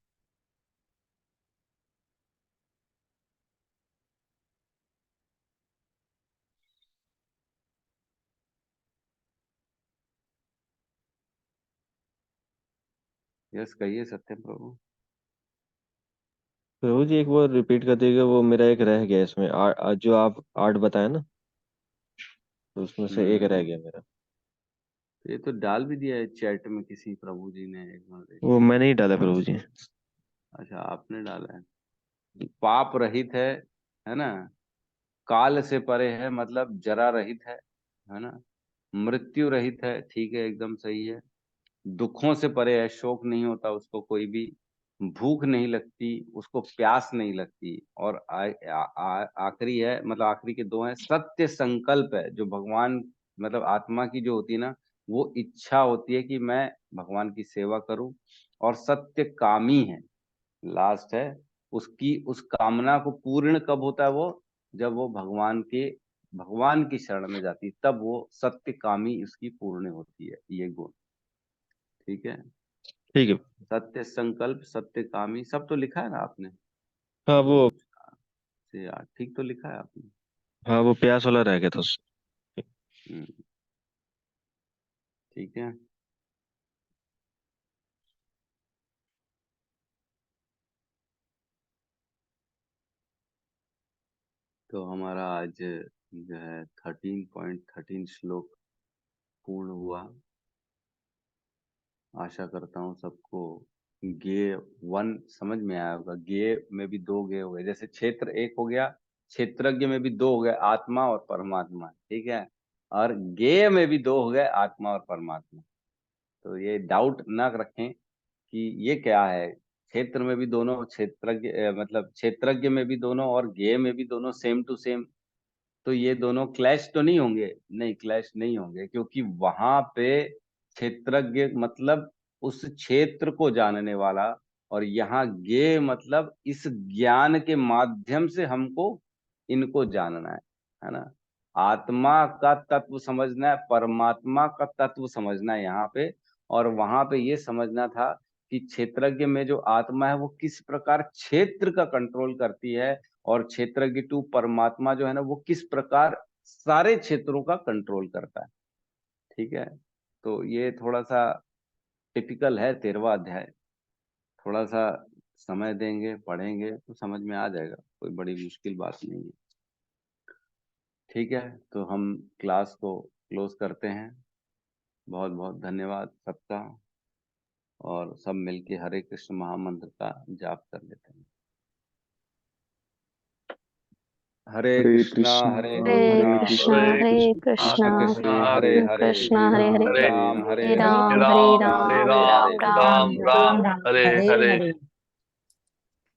यस, कहिए सत्यम प्रभु। प्रभु जी एक बार रिपीट कर दीजिएगा, वो मेरा एक रह गया इसमें जो आप 8 बताए ना, तो उसमें से एक रह हम्म गया मेरा। तो ये तो डाल भी दिया है चैट में किसी प्रभु जी ने, एक बार देखिए। वो मैंने ही डाला प्रभु जी। अच्छा, आपने डाला है। पाप रहित है ना, काल से परे है, मतलब जरा रहित है ना, मृत्यु रहित है, ठीक है, एकदम सही है। दुखों से परे है, शोक नहीं होता उसको कोई भी, भूख नहीं लगती उसको, प्यास नहीं लगती, और आखिरी है, मतलब आखिरी के दो हैं, सत्य संकल्प है, जो भगवान मतलब आत्मा की जो होती है ना, वो इच्छा होती है कि मैं भगवान की सेवा करूं, और सत्य कामी है, लास्ट है, उसकी उस कामना को पूर्ण कब होता है वो, जब वो भगवान की शरण में जाती है, तब वो सत्य कामी उसकी पूर्ण होती है, ये गुण। ठीक है, ठीक है। सत्य संकल्प, सत्य कामी, सब तो लिखा है ना आपने, हाँ दो वो, 4 ठीक तो लिखा है आपने। हाँ वो प्यास वाला रह गया था हम्म, ठीक है। तो हमारा आज जो है 13.13 श्लोक पूर्ण हुआ। आशा करता हूँ सबको गे 1 समझ में आया होगा। गे में भी 2 गे हो गए, जैसे क्षेत्र 1 हो गया, क्षेत्रज्ञ में भी 2 हो गए, आत्मा और परमात्मा, ठीक है, और गे में भी 2 हो गए, आत्मा और परमात्मा। तो ये डाउट ना रखें कि ये क्या है, क्षेत्र में भी दोनों, क्षेत्रज्ञ मतलब क्षेत्रज्ञ में भी दोनों, और गे में भी दोनों सेम टू सेम, तो ये दोनों क्लैश तो नहीं होंगे? नहीं, क्लैश नहीं होंगे, क्योंकि वहां पे क्षेत्रज्ञ मतलब उस क्षेत्र को जानने वाला, और यहाँ ज्ञेय मतलब इस ज्ञान के माध्यम से हमको इनको जानना है ना। आत्मा का तत्व समझना है, परमात्मा का तत्व समझना है यहाँ पे, और वहां पे ये समझना था कि क्षेत्रज्ञ में जो आत्मा है वो किस प्रकार क्षेत्र का कंट्रोल करती है, और क्षेत्रज्ञ टू परमात्मा जो है ना, वो किस प्रकार सारे क्षेत्रों का कंट्रोल करता है। ठीक है, तो ये थोड़ा सा टिपिकल है 13वां अध्याय, थोड़ा सा समय देंगे, पढ़ेंगे तो समझ में आ जाएगा, कोई बड़ी मुश्किल बात नहीं है। ठीक है, तो हम क्लास को क्लोज करते हैं। बहुत बहुत धन्यवाद सबका, और सब मिलके हरे कृष्ण महामंत्र का जाप कर लेते हैं। हरे हरे कृष्णा कृष्णा हरे हरे कृष्णा कृष्णा कृष्ण हरे हरे कृष्णा हरे, कृष्ण हरे हरे हरे राम हरे हरे राम, राम हरे राम हरे राम राम हरे राम, राम हरे। राम राम राम, हरे हरे हरे। हरे।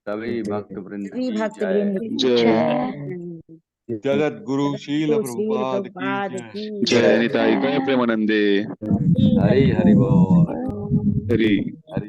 सभी भक्त वृंद सभी की भक्त जय। वृंद की जय। जय। जगत गुरु शील तो श्रील प्रभुपाद की प्रभुपाद जय। की जय जय। निताई गए प्रेमानंदे। हरि हरि हरि हरि बोल। बोल। हरि हरि